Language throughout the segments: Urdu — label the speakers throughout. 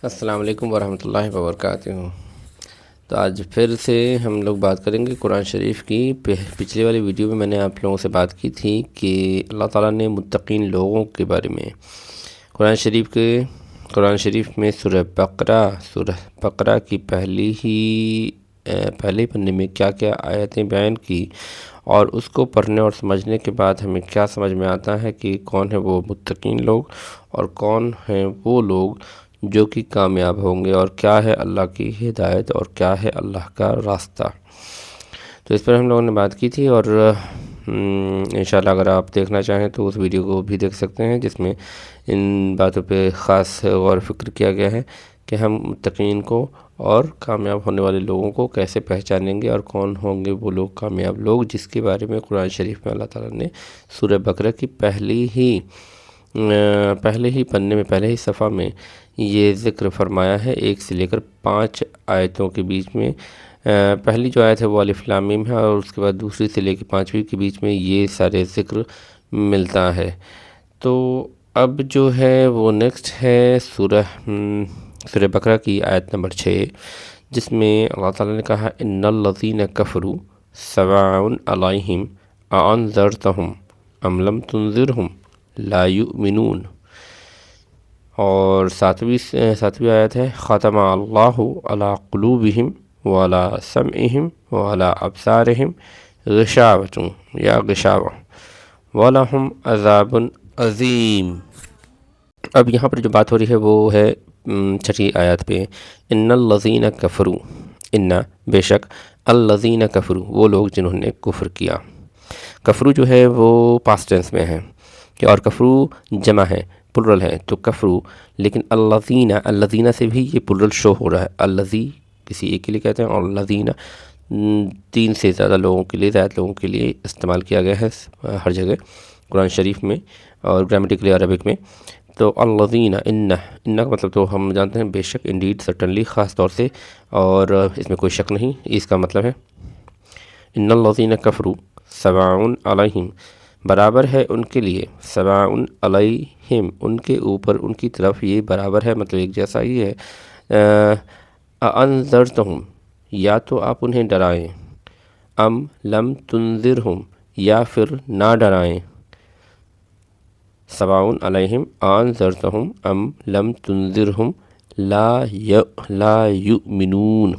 Speaker 1: السلام علیکم ورحمۃ اللہ وبرکاتہ۔ تو آج پھر سے ہم لوگ بات کریں گے قرآن شریف کی۔ پچھلے والی ویڈیو میں نے آپ لوگوں سے بات کی تھی کہ اللہ تعالیٰ نے متقین لوگوں کے بارے میں قرآن شریف میں سورہ بقرہ کی پہلے پنے میں کیا کیا آیتیں بیان کی، اور اس کو پڑھنے اور سمجھنے کے بعد ہمیں کیا سمجھ میں آتا ہے کہ کون ہے وہ متقین لوگ اور کون ہیں وہ لوگ جو کہ کامیاب ہوں گے، اور کیا ہے اللہ کی ہدایت اور کیا ہے اللہ کا راستہ۔ تو اس پر ہم لوگوں نے بات کی تھی، اور انشاءاللہ اگر آپ دیکھنا چاہیں تو اس ویڈیو کو بھی دیکھ سکتے ہیں، جس میں ان باتوں پہ خاص غور و فکر کیا گیا ہے کہ ہم متقین کو اور کامیاب ہونے والے لوگوں کو کیسے پہچانیں گے، اور کون ہوں گے وہ لوگ کامیاب لوگ جس کے بارے میں قرآن شریف میں اللہ تعالیٰ نے سورہ بقرہ کی پہلے ہی پنے میں، پہلے ہی صفحہ میں یہ ذکر فرمایا ہے، 1 سے لے کر 5 آیتوں کے بیچ میں۔ پہلی جو آیت ہے وہ الف لام میم ہے، اور اس کے بعد دوسری سے لے کے 5ویں کے بیچ میں یہ سارے ذکر ملتا ہے۔ تو اب جو ہے وہ نیکسٹ ہے سورہ بقرہ کی آیت نمبر 6، جس میں اللہ تعالیٰ نے کہا ان الذین کفروا سواء علیہم اانذرتہم ام لم تنذرہم لا یؤمنون۔ اور ساتویں آیت ہے ختم اللہ علی قلوبہم وعلی سمعہم وعلی ابصارہم غشاوۃ یا غشاوہ ولہم عذاب عظیم۔ اب یہاں پر جو بات ہو رہی ہے وہ ہے 6 آیات پہ، ان الذین کفروا، ان بے شک، الذین کفروا وہ لوگ جنہوں نے کفر کیا۔ کفرو جو ہے وہ پاسٹ ٹینس میں ہے، اور کفرو جمع ہے، پلرل ہے، تو کفرو، لیکن الذین سے بھی یہ پلرل شو ہو رہا ہے۔ الذی کسی ایک کے لیے کہتے ہیں، اور الذین 3 سے زیادہ لوگوں کے لیے، استعمال کیا گیا ہے ہر جگہ قرآن شریف میں اور گرامیٹیکلی عربک میں۔ تو الذین، ان کا مطلب تو ہم جانتے ہیں، بے شک، انڈیڈ، سرٹنلی، خاص طور سے، اور اس میں کوئی شک نہیں، اس کا مطلب ہے ان الذین کفروا سواء علیہم، برابر ہے ان کے لیے، سواء علیہم، ان کے اوپر، ان کی طرف، یہ برابر ہے، مطلب ایک جیسا ہی ہے۔ انذرتہم، یا تو آپ انہیں ڈرائیں، ام لم تنذرہم، یا پھر نہ ڈرائیں، سواء علیہم انذرتہم ام لم تنذرہم لا یؤمنون،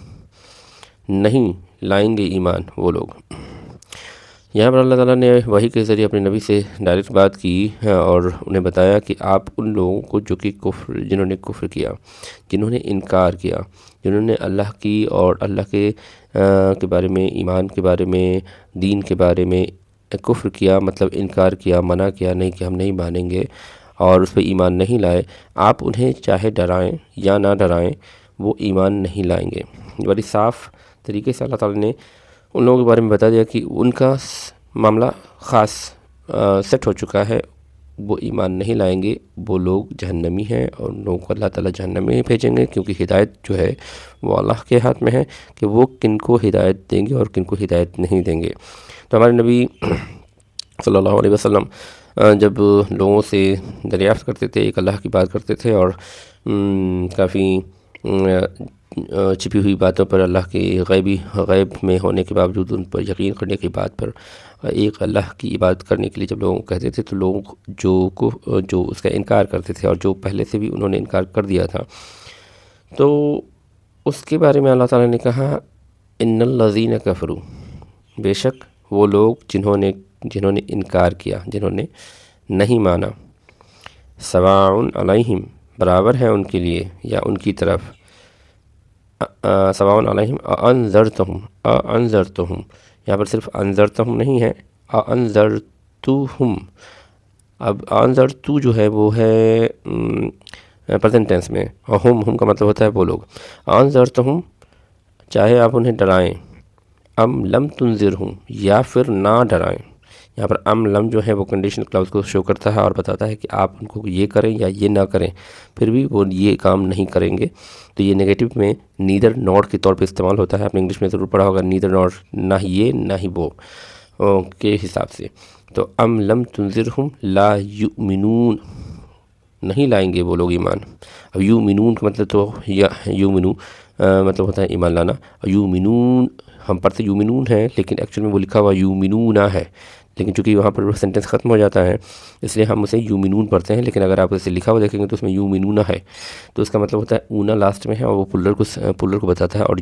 Speaker 1: نہیں لائیں گے ایمان وہ لوگ۔ یہاں پر اللہ تعالیٰ نے وحی کے ذریعے اپنے نبی سے ڈائریکٹ بات کی اور انہیں بتایا کہ آپ ان لوگوں کو جو کہ جنہوں نے کفر کیا، جنہوں نے انکار کیا، جنہوں نے اللہ کی اور اللہ کے بارے میں، ایمان کے بارے میں، دین کے بارے میں کفر کیا، مطلب انکار کیا، منع کیا، نہیں کہ ہم نہیں مانیں گے، اور اس پہ ایمان نہیں لائے، آپ انہیں چاہے ڈرائیں یا نہ ڈرائیں، وہ ایمان نہیں لائیں گے۔ بڑی صاف طریقے سے اللہ تعالیٰ نے ان لوگوں کے بارے میں بتا دیا کہ ان کا معاملہ خاص سیٹ ہو چکا ہے، وہ ایمان نہیں لائیں گے، وہ لوگ جہنمی ہیں، اور ان لوگوں کو اللہ تعالیٰ جہنم میں بھیجیں گے، کیونکہ ہدایت جو ہے وہ اللہ کے ہاتھ میں ہے کہ وہ کن کو ہدایت دیں گے اور کن کو ہدایت نہیں دیں گے۔ تو ہمارے نبی صلی اللہ علیہ وسلم جب لوگوں سے دریافت کرتے تھے، ایک اللہ کی بات کرتے تھے، اور کافی چھپی ہوئی باتوں پر، اللہ کے غیب میں ہونے کے باوجود ان پر یقین کرنے کی بات پر، ایک اللہ کی عبادت کرنے کے لیے جب لوگوں کو کہتے تھے، تو لوگ جو اس کا انکار کرتے تھے، اور جو پہلے سے بھی انہوں نے انکار کر دیا تھا، تو اس کے بارے میں اللہ تعالیٰ نے کہا ان الذین کفروا، بے شک وہ لوگ جنہوں نے انکار کیا، جنہوں نے نہیں مانا، سواء علیہم، برابر ہے ان کے لیے یا ان کی طرف، سواء علیہم انذرتہم، یہاں پر صرف انذرتہم نہیں ہے، انذرتہم۔ اب انذرتو جو ہے وہ ہے پریزنٹ ٹینس میں، اور ہم کا مطلب ہوتا ہے وہ لوگ۔ انذرتہم، چاہے آپ انہیں ڈرائیں، ام لم تنذرہم، یا پھر نہ ڈرائیں۔ یہاں پر ام لم جو ہے وہ کنڈیشنل کلاؤز کو شو کرتا ہے اور بتاتا ہے کہ آپ ان کو یہ کریں یا یہ نہ کریں، پھر بھی وہ یہ کام نہیں کریں گے، تو یہ نیگیٹو میں نیدر ناٹ کے طور پہ استعمال ہوتا ہے، آپ نے انگلش میں ضرور پڑھا ہوگا، نیدر ناٹ، نہ ہی یہ نہ ہی وہ کے حساب سے۔ تو ام لم تنذرہم لا یؤمنون، نہیں لائیں گے وہ لوگ ایمان۔ اب یومنون کا مطلب تو یا یومنو مطلب ہوتا ہے ایمان لانا، اور یومنون ہم پڑھتے یومنون ہیں لیکن ایکچوئل میں وہ لکھا ہوا یومنونا ہے، لیکن چونکہ وہاں پر سینٹنس ختم ہو جاتا ہے اس لیے ہم اسے یومنون پڑھتے ہیں، لیکن اگر آپ اسے لکھا ہوا دیکھیں گے تو اس میں یومنونا ہے، تو اس کا مطلب ہوتا ہے اونا لاسٹ میں ہے اور وہ پلر کو بتاتا ہے، اور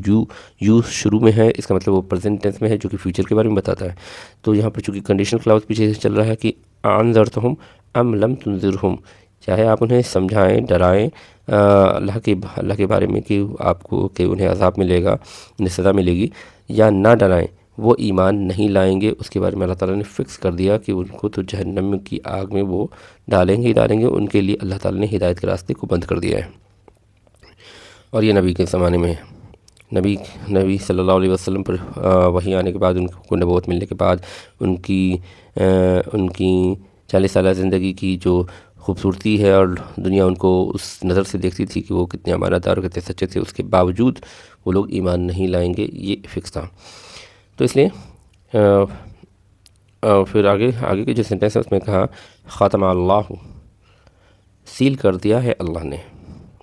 Speaker 1: یو شروع میں ہے، اس کا مطلب وہ پریزنٹ ٹینس میں ہے جو کہ فیوچر کے بارے میں بتاتا ہے۔ تو یہاں پر چونکہ کنڈیشنل کلاؤز پیچھے سے چل رہا ہے کہ انذرتہم ام لم تنذرہم، چاہے آپ انہیں سمجھائیں ڈرائیں اللہ کے بارے میں کہ آپ کو کہ انہیں عذاب ملے گا، انہیں سزا ملے گی، یا نہ ڈرائیں، وہ ایمان نہیں لائیں گے۔ اس کے بارے میں اللہ تعالیٰ نے فکس کر دیا کہ ان کو تو جہنم کی آگ میں وہ ڈالیں گے ہی ڈالیں گے، ان کے لیے اللہ تعالیٰ نے ہدایت کے راستے کو بند کر دیا ہے۔ اور یہ نبی کے زمانے میں نبی صلی اللہ علیہ وسلم پر وحی آنے کے بعد، ان کو نبوت ملنے کے بعد، ان کی 40 سالہ زندگی کی جو خوبصورتی ہے اور دنیا ان کو اس نظر سے دیکھتی تھی کہ وہ کتنے امانت دار اور کتنے سچے تھے، اس کے باوجود وہ لوگ ایمان نہیں لائیں گے، یہ فکس تھا۔ تو اس لیے پھر آگے کے جو سینٹینس ہے اس میں کہا خاتم اللہ، سیل کر دیا ہے اللہ نے،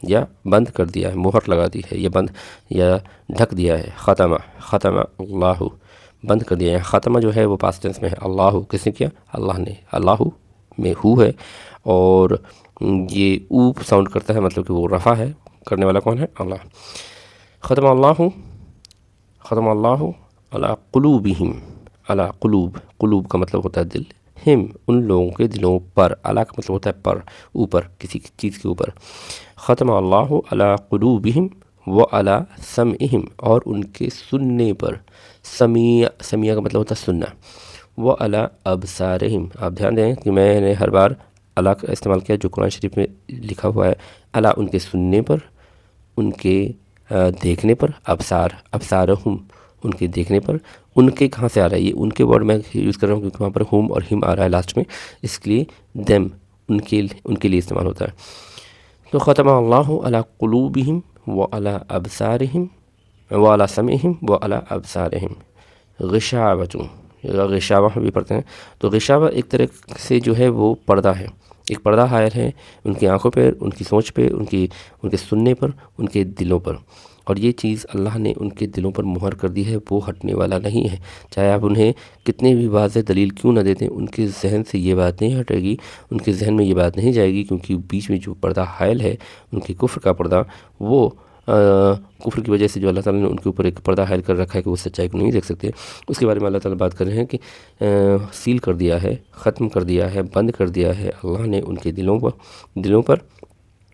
Speaker 1: یا بند کر دیا ہے، مہر لگا دی ہے، یا بند یا ڈھک دیا ہے۔ ختم اللہ، بند کر دیا ہے۔ خاتمہ جو ہے وہ پاسٹ ٹینس میں ہے، اللہ کس نے کیا؟ اللہ نے، اللہ میں ہو ہے، اور یہ اوپ ساؤنڈ کرتا ہے، مطلب کہ وہ رفع ہے، کرنے والا کون ہے؟ اللہ۔ ختم اللہ علی قلوبہم، علی قلوب کا مطلب ہوتا ہے دل، ہم ان لوگوں کے دلوں پر، علی کا مطلب ہوتا ہے پر، اوپر، کسی چیز کے اوپر۔ ختم اللہ علی قلوبہم وعلی سمعہم، اور ان کے سننے پر، سمیع کا مطلب ہوتا ہے سننا، وعلی ابصارہم۔ آپ دھیان دیں کہ میں نے ہر بار علی کا استعمال کیا جو قرآن شریف میں لکھا ہوا ہے، علی ان کے سننے پر، ان کے دیکھنے پر، ابصارہم ان کے دیکھنے پر، ان کے کہاں سے آ رہا ہے؟ یہ ان کے ورڈ میں یوز کر رہا ہوں کیونکہ وہاں پر ہم اور ہم آ رہا ہے لاسٹ میں، اس لیے دیم ان کے لیے استعمال ہوتا ہے۔ تو ختم اللہ علی قلوبہم وعلی ابصارہم وعلی سمعہم وعلی ابصارہم۔ غشاوۃ، غشاوہ بھی پڑھتے ہیں، تو غشاوہ ایک طرح سے جو ہے وہ پردہ ہے، ایک پردہ حائل ہے ان کی آنکھوں پہ، ان کی سوچ پہ، ان کے سننے پر، ان کے دلوں پر، اور یہ چیز اللہ نے ان کے دلوں پر مہر کر دی ہے، وہ ہٹنے والا نہیں ہے، چاہے آپ انہیں کتنی بھی واضح دلیل کیوں نہ دے دیں، ان کے ذہن سے یہ بات نہیں ہٹے گی، ان کے ذہن میں یہ بات نہیں جائے گی، کیونکہ بیچ میں جو پردہ حائل ہے ان کے کفر کا پردہ، وہ کفر کی وجہ سے جو اللہ تعالیٰ نے ان کے اوپر ایک پردہ حائل کر رکھا ہے کہ وہ سچائی کو نہیں دیکھ سکتے، اس کے بارے میں اللہ تعالیٰ بات کر رہے ہیں کہ سیل کر دیا ہے، ختم کر دیا ہے، بند کر دیا ہے اللہ نے ان کے دلوں پر،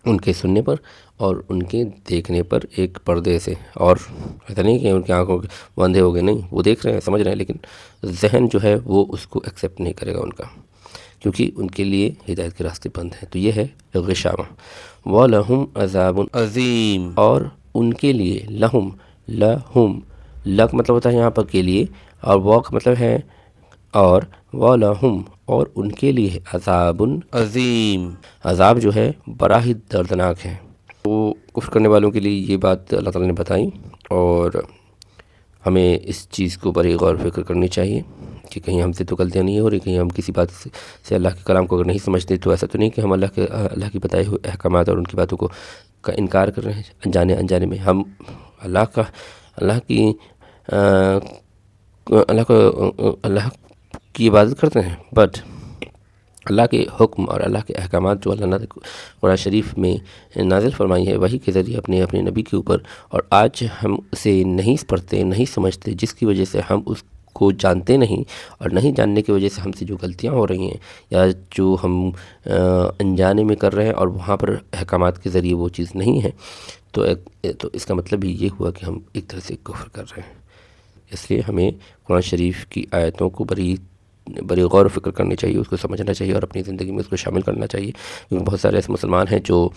Speaker 1: ان کے سننے پر اور ان کے دیکھنے پر ایک پردے سے، اور ایسا نہیں کہ ان کی آنکھوں کے اندھے ہو گئے، نہیں، وہ دیکھ رہے ہیں، سمجھ رہے ہیں، لیکن ذہن جو ہے وہ اس کو ایکسیپٹ نہیں کرے گا ان کا، کیونکہ ان کے لیے ہدایت کے راستے بند ہیں۔ تو یہ ہے غشاوہ۔ وَلَهُمْ عَذَابٌ عَظِيمٌ، اور ان کے لیے، لہم کا مطلب ہوتا ہے یہاں پر کے لیے، اور وہ کا مطلب ہے اور، وَلَهُمْ اور ان کے لیے عذاب عظیم، عذاب جو ہے بڑا ہی دردناک ہے۔ تو کفر کرنے والوں کے لیے یہ بات اللہ تعالیٰ نے بتائی، اور ہمیں اس چیز کو بڑی غور و فکر کرنی چاہیے کہ کہیں ہم سے تو غلطیاں نہیں ہو رہی، کہیں ہم کسی بات سے اللہ کے کلام کو اگر نہیں سمجھتے تو ایسا تو نہیں کہ ہم اللہ کی بتائے ہوئے احکامات اور ان کی باتوں کا انکار کر رہے ہیں انجانے میں۔ ہم اللہ کی عبادت کرتے ہیں، بٹ اللہ کے حکم اور اللہ کے احکامات جو اللہ نے قرآن شریف میں نازل فرمائی ہے وحی کے ذریعے اپنے نبی کے اوپر، اور آج ہم اسے نہیں پڑھتے، نہیں سمجھتے، جس کی وجہ سے ہم اس کو جانتے نہیں، اور نہیں جاننے کی وجہ سے ہم سے جو غلطیاں ہو رہی ہیں یا جو ہم انجانے میں کر رہے ہیں، اور وہاں پر احکامات کے ذریعے وہ چیز نہیں ہے، تو اس کا مطلب ہی یہ ہوا کہ ہم ایک طرح سے کفر کر رہے ہیں۔ اس لیے ہمیں قرآن شریف کی آیتوں کو بڑی غور و فکر کرنی چاہیے، اس کو سمجھنا چاہیے اور اپنی زندگی میں اس کو شامل کرنا چاہیے، کیونکہ بہت سارے ایسے مسلمان ہیں جو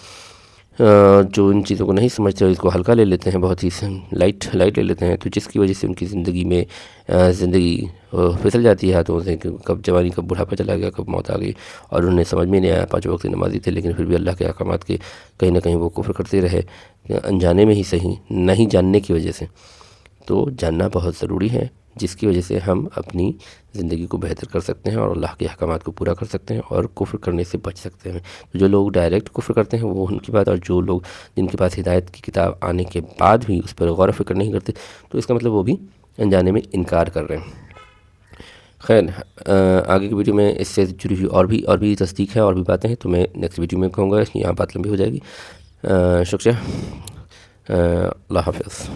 Speaker 1: ان چیزوں کو نہیں سمجھتے اور اس کو ہلکا لے لیتے ہیں، بہت ہی لائٹ لے لیتے ہیں، تو جس کی وجہ سے ان کی زندگی پھسل جاتی ہے ہاتھوں سے، کہ کب جوانی، کب بڑھاپا چلا گیا، کب موت آ گئی، اور انہیں سمجھ میں نہیں آیا، 5 وقت نمازی تھے لیکن پھر بھی اللہ کے احکامات کے کہیں نہ کہیں وہ کفر کرتے رہے، انجانے میں ہی صحیح، نہیں جاننے کی وجہ سے۔ تو جاننا بہت ضروری ہے، جس کی وجہ سے ہم اپنی زندگی کو بہتر کر سکتے ہیں اور اللہ کے احکامات کو پورا کر سکتے ہیں اور کفر کرنے سے بچ سکتے ہیں۔ جو لوگ ڈائریکٹ کفر کرتے ہیں وہ ان کی بات، اور جو لوگ جن کے پاس ہدایت کی کتاب آنے کے بعد بھی اس پر غور و فکر نہیں کرتے تو اس کا مطلب وہ بھی انجانے میں انکار کر رہے ہیں۔ خیر، آگے کی ویڈیو میں اس سے جڑی ہوئی اور بھی تصدیق ہے اور بھی باتیں ہیں تو میں نیکسٹ ویڈیو میں کہوں گا، یہاں بات لمبی ہو جائے گی۔ شکریہ، اللہ حافظ۔